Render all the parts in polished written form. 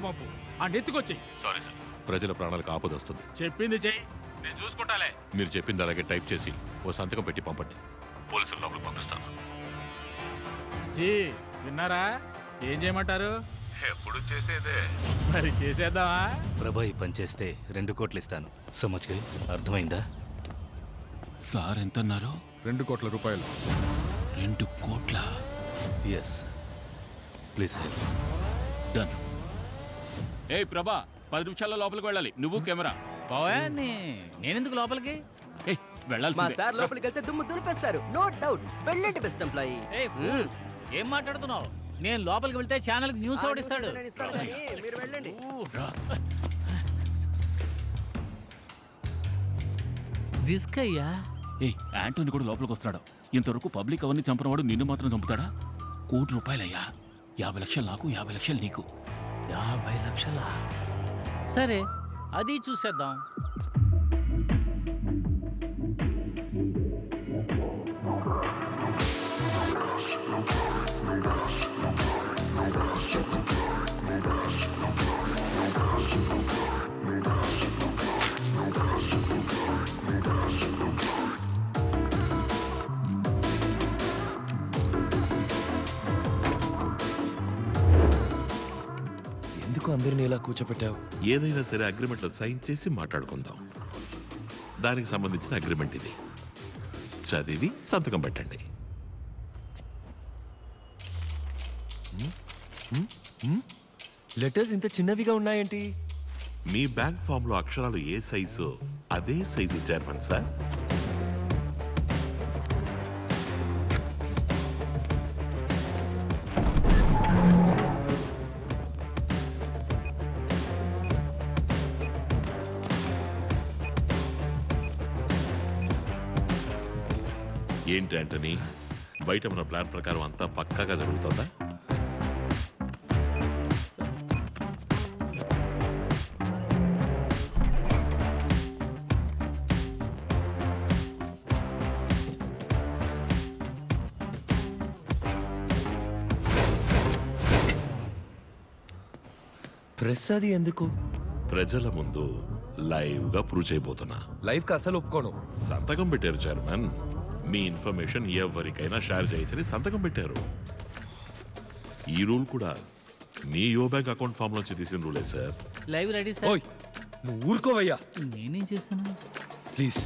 పంపు ఆ నెత్తుకొచ్చి. Sorry sir, ప్రజల ప్రాణాలకు ఆపద వస్తుంది. చెప్పింది చెయ్యి, నేను చూసుకుంటాలే. మీరు చెప్పింది అలాగే టైప్ చేసి ఓ సంతకం పెట్టి పంపండి. పోలీసుల లోపలికి పంపిస్తాను. జీ విన్నారా? ఏం చేయమంటారు? ఎప్పుడు చేసేదే. మరి చేసేద్దామా? ప్రభా ఈ పని చేస్తే 2 కోట్లు ఇస్తాను. సమజ్కి అర్థమైందా? సార్ ఎంత అన్నారు? 2 కోట్ల రూపాయలు. 2 కోట్ల? Yes, please help. డన్. ఏయ్ ప్రభా, 10 నిమిషాల్లో లోపలికి వెళ్ళాలి. నువ్వు కెమెరా. నేనెందుకు లోపలికి? ఏయ్ వెళ్ళాలి. మా సార్ లోపలికి వెళ్తే దుమ్ము దులిపేస్తారు. No doubt. వెళ్ళండి బెస్ట్ ఎంప్లాయీ. ఏం మాట్లాడుతున్నావు? నేను లోపలికి వెళ్తే ఛానల్ న్యూస్ ఓడిస్తాడు. మీరు వెళ్ళండి. రిస్క్ అయ్యా. ఏయ్ యాంటోని కూడా లోపలికి వస్తున్నాడు. ఇంతవరకు పబ్లిక్ అవన్నీ చంపినవాడు నిన్ను మాత్రం చంపుతాడా? ₹1 కోటి 50 లక్షలు నాకు, 50 లక్షలు నీకు. 50 లక్షలా? సరే, అది చూసేద్దాం. ఎందుకు అందరినీ ఇలా కూర్చోపెట్టావు? ఏదైనా సరే అగ్రిమెంట్లో సైన్ చేసి మాట్లాడుకుందాం. దానికి సంబంధించిన అగ్రిమెంట్ ఇది. చదివి సంతకం పెట్టండి. లెటర్స్ ఇంత చిన్నవిగా ఉన్నాయేంటి? మీ బ్యాంక్ ఫామ్ లో అక్షరాలు ఏ సైజు అదే సైజు చైర్మన్ సార్. ఏంటి ఆంటనీ, బయట మన ప్లాన్ ప్రకారం అంతా పక్కాగా జరుగుతుందా? ప్రెస్ అది ఎందుకు? ప్రజల ముందు లైవ్ గా ప్రూవ్ చేయబోతున్నా. లైవ్ కి అసలు ఒప్పుకోను. సంతకం పెట్టారు చైర్మన్. మీ ఇన్ఫర్మేషన్ ఎవరికైనా షేర్ చేయొచ్చని సంతకం పెట్టారు. ఈ రూల్ కూడా మీ యో బ్యాంక్ అకౌంట్ ఫామ్ నుంచి తీసిన రూలే సార్. Live ready sir. ఓయ్, నువ్వు ఊరుకోవయ్యా. నేనేం చేస్తాను? ప్లీజ్,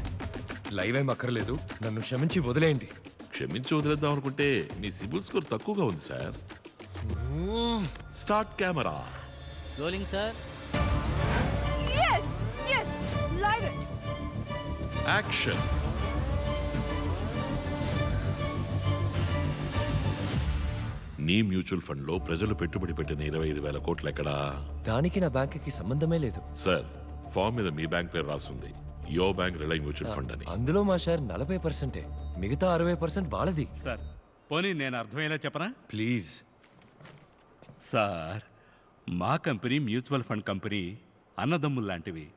లైవ్ ఏం అక్కర్లేదు. నన్ను క్షమించి వదిలేయండి. క్షమించి వదిలేద్దాం అనుకుంటే మీ సిబిల్ స్కోర్ తక్కువగా ఉంది sir. Start camera. Rolling sir. Action. నీ మ్యూచువల్ ఫండ్ లో ప్రజలు పెట్టుబడి పెట్టిన 25,000 కోట్లు ఎక్కడా? దానికి నా బ్యాంకుకి సంబంధమే లేదు సార్. ఫామ్ మీద మీ బ్యాంక్ పేరు రాస్తుంది. యో బ్యాంక్ రిలై మ్యూచువల్ ఫండ్ అని. అందులో మా షేర్ 40%. మిగతా 60% వాళ్ళది. సార్ పోనీ నేను అర్థమయ్యేలా చెప్పనా? ప్లీజ్ సార్, మా కంపెనీ మ్యూచువల్ ఫండ్ కంపెనీ అన్నదమ్ములు లాంటివి.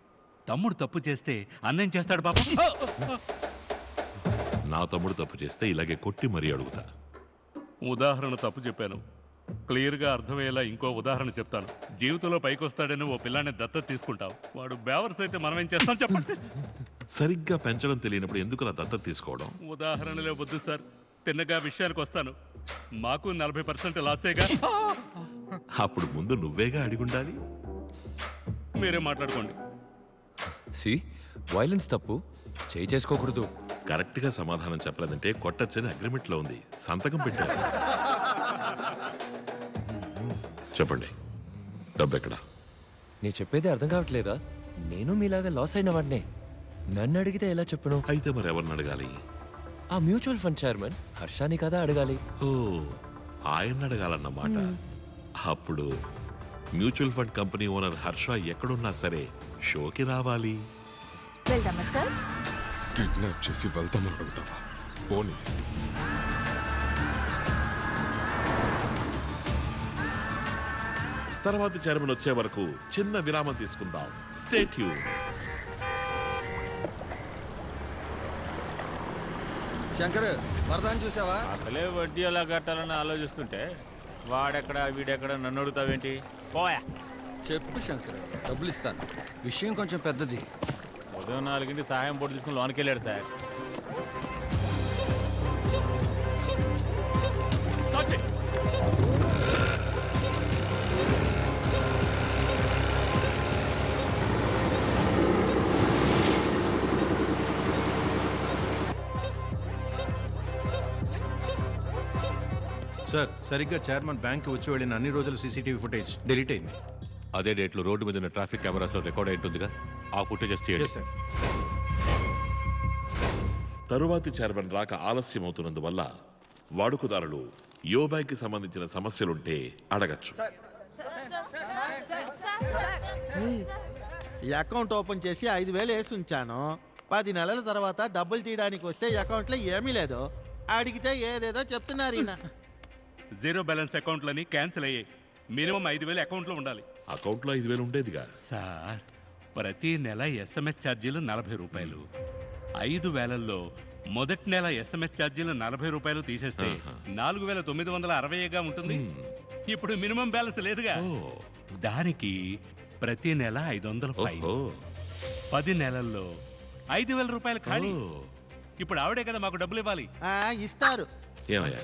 తమ్ముడు తప్పు చేస్తే అన్నేం చేస్తాడు పాప? నా తమ్ముడు తప్పు చేస్తే ఇలాగే కొట్టి మరీ అడుగుతా. ఉదాహరణ తప్పు చెప్పాను. క్లియర్గా అర్థమయ్యేలా ఇంకో ఉదాహరణ చెప్తాను. జీవితంలో పైకి వస్తాడని ఓ పిల్లాన్ని దత్తత తీసుకుంటావు. వాడు బేవర్స్ అయితే మనం ఏం చేస్తాం చెప్పండి? సరిగ్గా పెంచడం తెలియనప్పుడు ఎందుకు నా దత్తత తీసుకోవడం? ఉదాహరణలే వద్దు సార్, తిన్నగా విషయానికి వస్తాను. మాకు 40% లాసేగా. అప్పుడు ముందు నువ్వేగా అడిగుండాలి. మీరే మాట్లాడుకోండి. సి, వైలెన్స్ తప్పు, చేయి చేసుకోకూడదు. కరెక్ట్ గా సమాధానం చెప్పలేదంటే కొట్టచ్చని అగ్రిమెంట్ లో ఉంది. సంతకం పెట్టారు. చెప్పండి, డబ్బు ఎక్కడ? నీ చెప్పేది అర్థం కావట్లేదా? నేను మీలాగా లాస్ అయిన వాడినే. నన్ను అడిగితే ఎలా చెప్పను? అయితే మరి ఎవరిని అడగాలి? ఆ మ్యూచువల్ ఫండ్ చైర్మన్ హర్షాని కదా అడగాలి. ఓ, ఆయన అడగాలన్నమాట. అప్పుడు mutual fund company owner Harsha ఎక్కడున్నా సరే షోకి రావాలి. వెళ్దామా సార్? కిడ్నాప్ చేసి వెళ్తామని అడుగుతావా? పోనీ. తర్వాత చైర్మన్ వచ్చే వరకు చిన్న విరామం తీసుకుందాం. Stay tune. శంకర్, వరదాన్ని చూసావా? అసలే వడ్డీ ఎలా కట్టాలని ఆలోచిస్తుంటే వాడెక్కడ వీడెక్కడ నన్ను అడుగుతావేంటి? పోయా. చెప్పు శంకర్, డబ్బులు ఇస్తాను. విషయం కొంచెం పెద్దది. ఉదయం 4 సహాయం బోర్డు తీసుకుని లోనికి వెళ్ళాడు సార్. సార్, సరిగ్గా చైర్మన్ బ్యాంక్ వచ్చి వెళ్ళిన అన్ని రోజుల సీసీటీవీ ఫుటేజ్ డిలీట్ అయింది. అదే డేట్లో రోడ్డు మీద ఉన్న ట్రాఫిక్ కెమెరాస్లో రికార్డ్ అయి ఉంటుందిగా, ఆ ఫుటేజెస్ తీయండి. సార్. తరువాతి చైర్మన్ రాక ఆలస్యం అవుతున్నందువల్ల వాడుకదారులు యో బ్యాంక్ కి సంబంధించిన సమస్యలుంటే అడగచ్చు. ఈ అకౌంట్ ఓపెన్ చేసి 5,000 వేసి ఉంచాను. 10 నెలల తర్వాత డబ్బులు తీయడానికి వస్తే అకౌంట్లో ఏమీ లేదు. అడిగితే ఏదేదో చెప్తున్నారు ఈయన. జీరో బ్యాలెన్స్ అకౌంట్లని క్యాన్సిల్ అయ్యాయి. మినిమం 5,000 అకౌంట్లో ఉండాలి. అకౌంట్లో 5,000 ఉండేదిగా సార్. ప్రతి నెల ఎస్ఎంఎస్ ఛార్జీలు 40 రూపాయలు. 5,000లో మొదటి నెల ఎస్ఎంఎస్ ఛార్జీలు 40 రూపాయలు తీసేస్తే 4,960గా ఉంటుంది. ఇప్పుడు మినిమం బ్యాలెన్స్ లేదుగా, దానికి ప్రతి నెల 500 ఫైన్. 10 నెలల్లో 5,000 రూపాయలు ఖాళీ. ఇప్పుడు ఆవిడే కదా మాకు డబ్బులు ఇవ్వాలి. ఇస్తారు. ఏమయ్యా,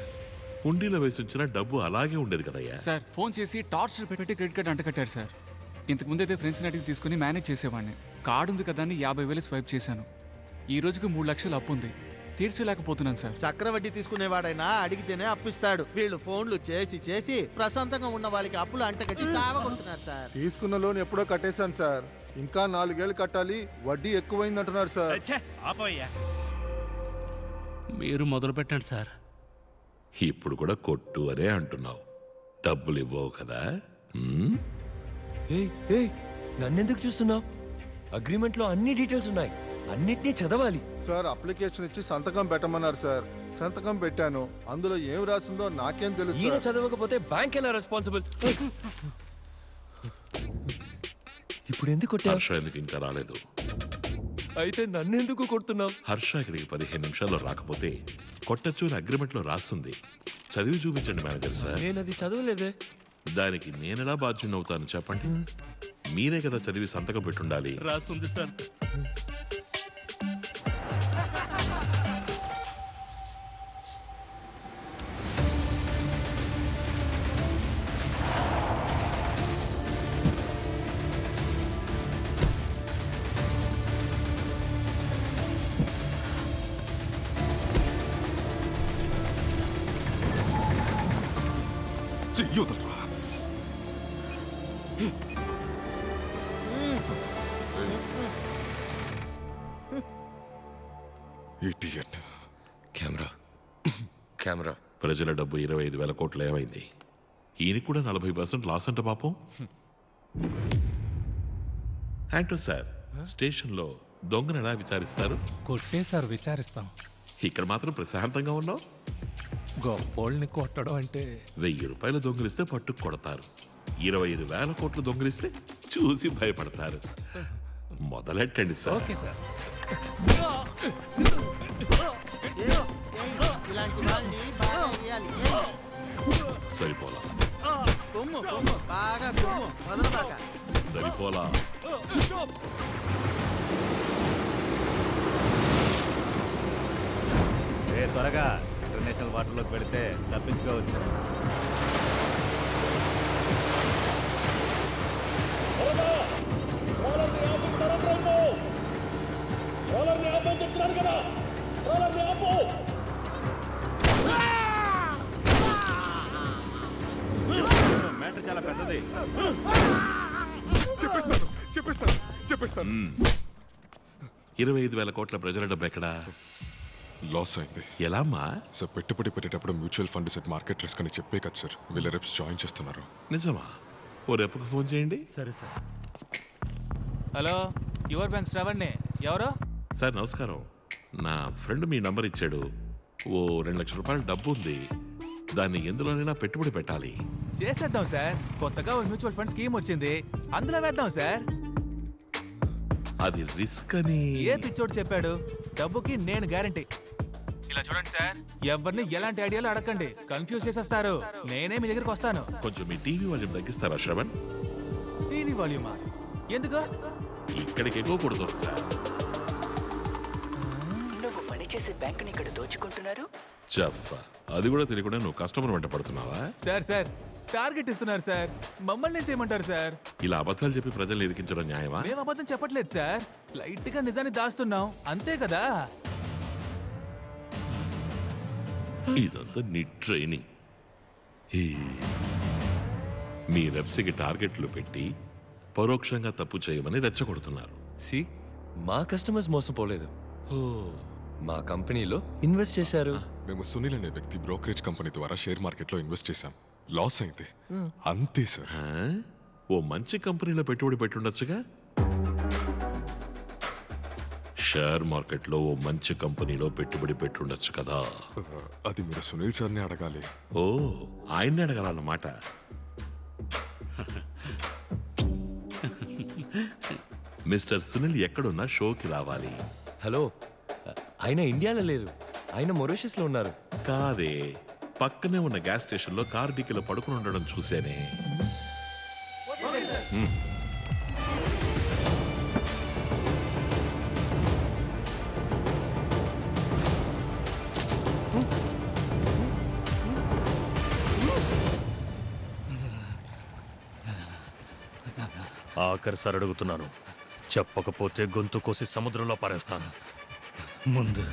హుండీలో వేసి ఉంచిన డబ్బు అలాగే ఉండేది కదయ్యా. సార్, ఫోన్ చేసి టార్చర్ పెట్టి క్రెడిట్ కార్డు అంటకట్టారు సార్. ఇంతకు ముందైతే ఫ్రెండ్స్ అడిగి తీసుకుని మేనేజ్ చేసేవాడిని. కార్డు ఉంది కదా అని 50,000 స్వైప్ చేశాను. ఈ రోజుకి 3 లక్షలు అప్పు ఉంది, తీర్చలేకపోతున్నాను సార్. చక్రవడ్డీ తీసుకునేవాడైనా అడిగితేనే అప్పిస్తాడు. వీళ్ళు ఫోన్లు చేసి చేసి ప్రశాంతంగా ఉన్న వాళ్ళకి అప్పులు అంటగట్టి సావగొడుతున్నారు సార్. తీసుకున్న లోన్ ఎప్పుడో కట్టేశాను సార్. ఇంకా 4 ఏళ్ళు కట్టాలి, వడ్డీ ఎక్కువైంది అంటున్నారు సార్. ఆపోయ్యా, మీరు మొదలు పెట్టండి సార్. ఇప్పుడు కూడా కొట్టు అనే అంటున్నావు, డబ్బులు ఇవ్వవు కదా. నన్నెందుకు చూస్తున్నావు? అగ్రిమెంట్ లో అన్ని డీటెయిల్స్ ఉన్నాయి, అన్నిటినీ చదవాలి. సార్, అప్లికేషన్ ఇచ్చి సంతకం పెట్టమన్నారు సార్. సంతకం పెట్టాను, అందులో ఏం రాసిందో నాకేం తెలుసు. ఈయన చదవకపోతే బ్యాంక్ ఎలా రెస్పాన్సిబుల్? ఇప్పుడు ఎందుకు కొట్టావు? హర్ష ఎందుకు ఇంకా రాలేదు? అయితే నన్నెందుకు కొడుతున్నావు? హర్ష ఇక్కడికి 15 నిమిషాల్లో రాకపోతే కొట్టచ్చు అని అగ్రిమెంట్ లో రాస్తుంది. చదివి చూపించండి మేనేజర్ సార్. నేను అది చదవలేదే. దానికి నేనెలా బాధ్యుని అవుతాను చెప్పండి. మీరే కదా చదివి సంతకం పెట్టుండాలి. రాస్తుంది సార్. కెమెరా ప్రజల డబ్బు 25,000 కోట్లు ఏమైంది? ఈయనకి కూడా 40% లాస్ అంట పాపం. యాంటో సార్, స్టేషన్లో దొంగను ఎలా విచారిస్తారు? కొట్టేశారు, విచారిస్తాం. ఇక్కడ మాత్రం ప్రశాంతంగా ఉన్నావు. గొప్పోళ్ళని కొట్టడం అంటే 1,000 రూపాయలు దొంగిలిస్తే పట్టుకు కొడతారు, 25,000 కోట్లు దొంగిలిస్తే చూసి భయపడతారు. మొదలెట్టండి సార్. Okay sir. ఇలాంటి వాళ్ళని బాగా వేయాలి. సరిపోలా, కొమ్ము కొమ్ము బాగా కొమ్ము వదలబాక. సరిపోలా. త్వరగా ఇంటర్నేషనల్ వాటర్లోకి పెడితే తప్పించుకోవచ్చు. మ్యాటర్ చాలా పెద్దది. చెప్పిస్తాను. 25,000 కోట్ల ప్రజల డబ్బు ఎక్కడా? లాస్ అయింది. ఎలా అమ్మా? సార్, పెట్టుబడి పెట్టేటప్పుడు mutual fund set market risk అని చెప్పే కదా సార్ వీళ్ళ రెప్స్ జాయిన్ చేస్తున్నారు. నిజమా? ఓ రెప్పుకు ఫోన్ చేయండి. సరే సార్. హలో, యువర్ బ్యాంక్ శ్రవణ్ణి. ఎవరు? సార్ నమస్కారం. నా ఫ్రెండ్ మీ నంబర్ ఇచ్చాడు. ఓ 2 లక్షల రూపాయల డబ్బు ఉంది, దాన్ని ఎందులోనైనా పెట్టుబడి పెట్టాలి. చేసేద్దాం సార్. కొత్తగా ఒక మ్యూచువల్ ఫండ్ స్కీమ్ వచ్చింది, అందులో వేద్దాం సార్. అది రిస్క్ అని ఏ పిచ్చోడు చెప్పాడు? డబ్బుకి నేను గ్యారంటీ. ఇలా చూడండి సార్, ఎవరిని ఎలాంటి ఐడియాలు అడగండి, కన్ఫ్యూజ్ చేసేస్తారు. నేనే మీ దగ్గరికి వస్తాను. కొంచెం మీ టీవీ వాల్యూమ్ తగ్గిస్తారా శ్రవణ్? టీవీ వాల్యూమా ఎందుకు ఇక్కడికి ఎగ్గకూడదు సార్. నువ్వు పనిచేసే బ్యాంకుని ఇక్కడ దోచుకుంటున్నారు. చెఫ్, అది కూడా తెలియకుండా నువ్వు కస్టమర్ వెంట పడుతున్నావా? సార్ టార్గెట్ ఇస్తున్నారు సార్. మమ్మల్ని ఏం చేయమంటారు సార్? ఇలా అబద్ధాలు చెప్పి ప్రజల్ని ఇరికించడం న్యాయమా? మేము అబద్ధం చెప్పట్లేదు సార్, లైట్ గా నిజాన్ని దాస్తున్నాం అంతే కదా. ఇదంతా నీ ట్రైనింగ్. మీ రెప్స్కి టార్గెట్లు పెట్టి పరోక్షంగా తప్పు చేయమని రెచ్చగొడుతున్నారు. సి మా కస్టమర్స్ మోసపోలేదు, మా కంపెనీలో ఇన్వెస్ట్ చేశారు. మేము సునీల్ అనే వ్యక్తి బ్రోకరేజ్ కంపెనీ ద్వారా షేర్ మార్కెట్లో ఇన్వెస్ట్ చేశాం. లాస్ అయితే అంతే సార్. ఓ మంచి కంపెనీలో పెట్టుబడి పెట్టుండొచ్చుగా. షేర్ మార్కెట్లో ఓ మంచి కంపెనీలో పెట్టుబడి పెట్టుండొచ్చు కదా. అది మీరు సునీల్ సార్ని అడగాలి. ఓ, ఆయన్ని అడగాలన్నమాట. మిస్టర్ సునీల్ ఎక్కడున్నా షోకి రావాలి. హలో, ఆయన ఇండియాలో లేరు, ఆయన మొరీషియస్ లో ఉన్నారు. కాదే, పక్కనే ఉన్న గ్యాస్ స్టేషన్ లో కార్ డిక్కీలో పడుకుని ఉండడం చూసేనే. ఆఖరిసారి అడుగుతున్నాను, చెప్పకపోతే గొంతు కోసి సముద్రంలో పారేస్తాను. ముందు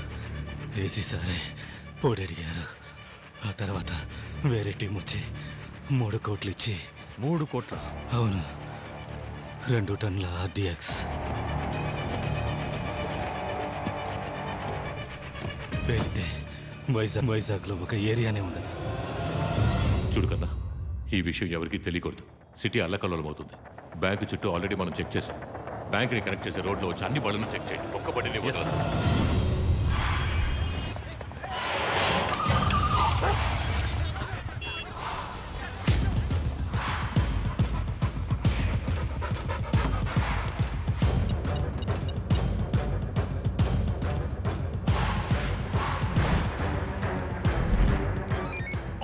ఏసీ సారే పొడి అడిగారు, ఆ తర్వాత వేరే టీం వచ్చి 3 కోట్లు ఇచ్చి. 3 కోట్ల? అవును, 2 టన్నుల ఆర్డిఎక్స్. పేరితే వైజాగ్లో ఒక ఏరియానే ఉండదు. చూడు కన్నా, ఈ విషయం ఎవరికీ తెలియకూడదు. సిటీ అల్లకల్లోలం అవుతుంది. బ్యాంకు చుట్టూ ఆల్రెడీ మనం చెక్ చేసాం. బ్యాంకుని కనెక్ట్ చేసే రోడ్లో వచ్చి అన్ని బళ్ళను చెక్ చేయండి. ఒక్క బండిని వదలదు.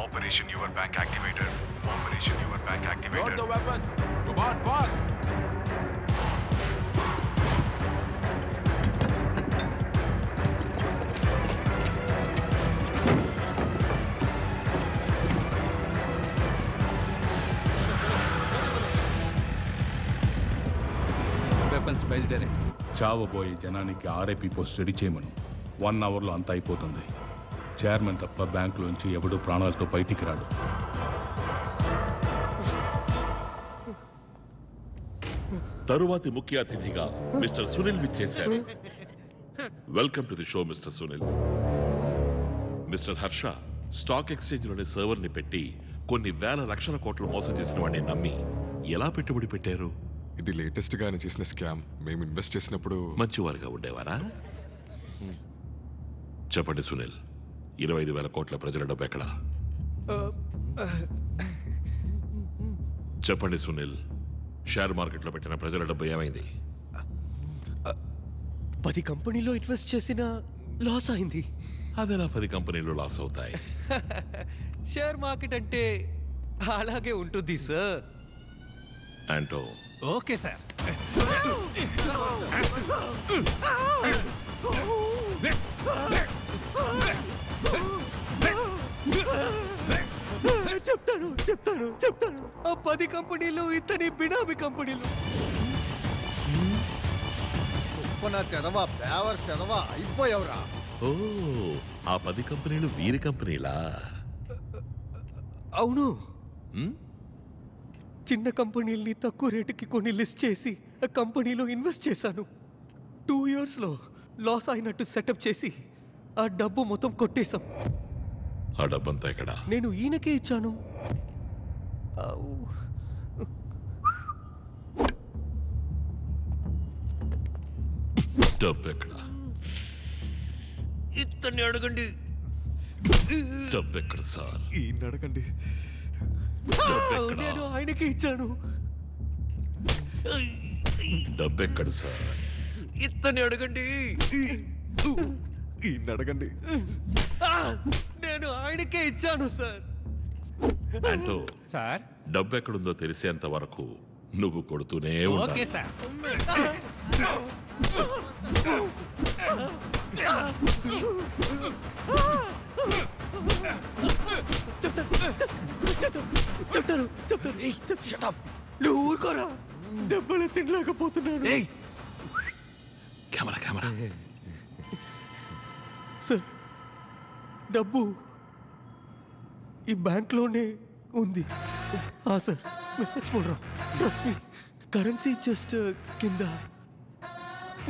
Operation Your Bank activated. Operation Your Bank activated. Load the weapons. Come on, fast. Weapons బయలుదేరే. చావబోయే జనానికి ఆర్ఐపీ పోస్ట్ రెడీ చేయమను. 1 అవర్లో అంతా అయిపోతుంది. చైర్మన్ తప్ప బ్యాంకులోంచి ఎవడూ ప్రాణాలతో బయటికి రాడు. తరువాతి ముఖ్య అతిథిగా మిస్టర్ సునీల్ విచ్చేశారు. Welcome to the show mister Sunil. Mister Harsha stock ఎక్స్చేంజ్లోని సర్వర్ని పెట్టి కొన్ని వేల లక్షల కోట్లు మోసం చేసిన వాడిని నమ్మి ఎలా పెట్టుబడి పెట్టారు? ఇది లేటెస్ట్ గా ఆయన చేసిన స్కామ్. మేము ఇన్వెస్ట్ చేసినప్పుడు మంచివారుగా ఉండేవారా? చెప్పండి సునీల్, 25,000 కోట్ల ప్రజల డబ్బు ఎక్కడా? చెప్పండి సునీల్, షేర్ మార్కెట్లో పెట్టిన ప్రజల డబ్బు ఏమైంది? 10 కంపెనీలో ఇన్వెస్ట్ చేసిన లాస్ అయింది. అదెలా 10 కంపెనీలు లాస్ అవుతాయి? షేర్ మార్కెట్ అంటే అలాగే ఉంటుంది సార్. అంటో okay sir. చెప్తాను. ఆ 10 కంపెనీలు ఇతని బినామీ కంపెనీలు. చెప్పనా తెదవా, బేవర్ సెదవా అయిపోయావురా. ఓ, ఆ 10 కంపెనీలు వీరి కంపెనీలా? అవును. చిన్న కంపెనీల్ని తక్కువ రేటుకి కొన్ని లిస్ట్ చేసి ఆ కంపెనీలో ఇన్వెస్ట్ చేశాను. 2 ఇయర్స్లో లాస్ అయినట్టు సెటప్ చేసి ఆ డబ్బు మొత్తం కొట్టేశాం. ఆ డబ్బంతా ఎక్కడా? నేను ఈయనకే ఇచ్చాను. డబ్బు ఎక్కడా? ఇతన్ని అడగండి. డబ్బు ఎక్కడ సార్? ఈయన అడగండి. నేను ఆయనకే ఇచ్చాను. డబ్బు ఎక్కడ సార్? ఇతన్ని అడగండి. ఈయన అడగండి. నేను ఆయనకే ఇచ్చాను సార్. అంటో సార్, డబ్బు ఎక్కడుందో తెలిసేంత వరకు నువ్వు కొడుతూనే ఉండాలి. Okay sir. చెప్తాను. నువ్వు ఊరుకోరా, దెబ్బలు తినలేకపోతున్నాను. కెమెరా సార్, డబ్బు ఈ బ్యాంక్లోనే ఉంది. సార్, मैं सच बोल रहा हूँ. Trust me. కరెన్సీ జస్ట్ కింద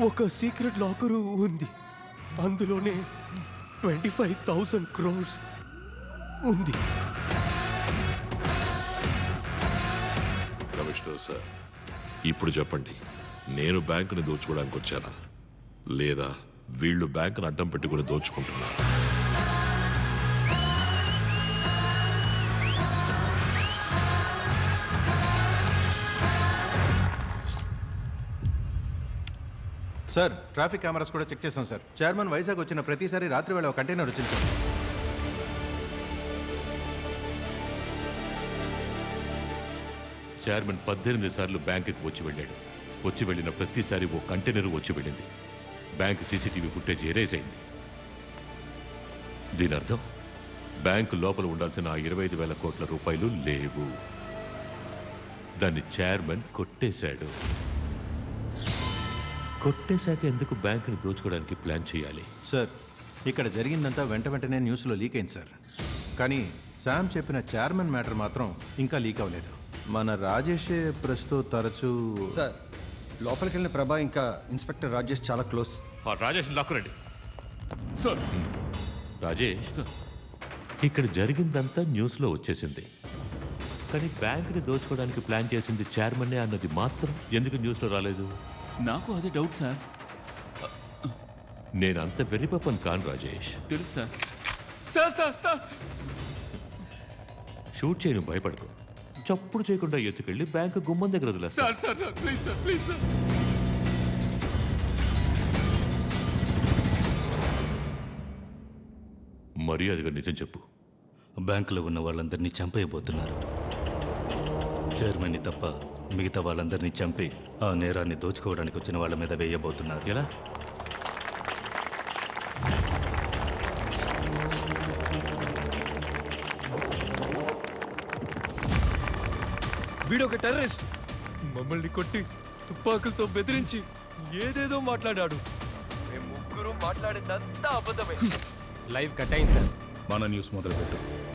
ఒక సీక్రెట్ లాకరు ఉంది. అందులోనే 25,000 crores ఉంది. కమిషనర్ సార్, ఇప్పుడు చెప్పండి, నేను బ్యాంకుని దోచుకోవడానికి వచ్చానా లేదా వీళ్ళు బ్యాంకును అడ్డం పెట్టుకుని దోచుకుంటున్నారు? సార్, ట్రాఫిక్ కెమెరాస్ కూడా చెక్ చేసాం సార్. చైర్మన్ వైజాగ్ వచ్చిన ప్రతిసారి రాత్రి వేళ ఒక కంటైనర్ వచ్చింది సార్. చైర్మన్ 18 సార్లు బ్యాంకుకి వచ్చి వెళ్ళాడు. వచ్చి వెళ్ళిన ప్రతిసారి ఓ కంటైనర్ వచ్చి వెళ్ళింది. బ్యాంక్ సీసీటీవీ ఫుటేజ్ ఎరేజ్ అయింది. దీని అర్థం బ్యాంకు లోపల ఉండాల్సిన 25,000 కోట్ల రూపాయలు లేవు. దాన్ని చైర్మన్ కొట్టేశాడు. కొట్టేశాక ఎందుకు బ్యాంకుని దోచుకోవడానికి ప్లాన్ చేయాలి? సార్, ఇక్కడ జరిగిందంతా వెంటనే న్యూస్లో లీక్ అయింది సార్. కానీ శామ్ చెప్పిన చైర్మన్ మ్యాటర్ మాత్రం ఇంకా లీక్ అవ్వలేదు. మన రాజేషే ప్రస్తుతం తరచూ సార్, లోపలికి వెళ్ళిన ప్రభా ఇంకా ఇన్స్పెక్టర్ రాజేష్ చాలా క్లోజ్. రాజేష్ లాక్కురండి. సార్, రాజేష్, ఇక్కడ జరిగిందంతా న్యూస్లో వచ్చేసింది. కానీ బ్యాంకుని దోచుకోవడానికి ప్లాన్ చేసింది చైర్మన్నే అన్నది మాత్రం ఎందుకు న్యూస్లో రాలేదు? నాకు అదే డౌట్ సార్. నేను అంత వెర్రిపప్పని కాను రాజేష్. తెలుసు sir. Sir sir sir shoot చేయను, భయపడకు. చప్పుడు చేయకుండా ఎత్తుకెళ్ళి బ్యాంకు గుమ్మం దగ్గర వదిలేస్తా. Sir sir sir please sir, please sir. మర్యాదగా నిజం చెప్పు. బ్యాంకులో ఉన్న వాళ్ళందరినీ చంపేయబోతున్నారు. చైర్మన్ని తప్ప మిగతా వాళ్ళందరినీ చంపి ఆ నేరాన్ని దోచుకోవడానికి వచ్చిన వాళ్ళ మీద వేయబోతున్నారు. ఎలా? వీడొక టెర్రరిస్ట్. మమ్మల్ని కొట్టి తుపాకులతో బెదిరించి ఏదేదో మాట్లాడాడు. మేము ముగ్గురు మాట్లాడిందంతా అబద్ధమే. లైవ్ కట్ అయింది సార్. మన న్యూస్ మొదలుపెట్టు.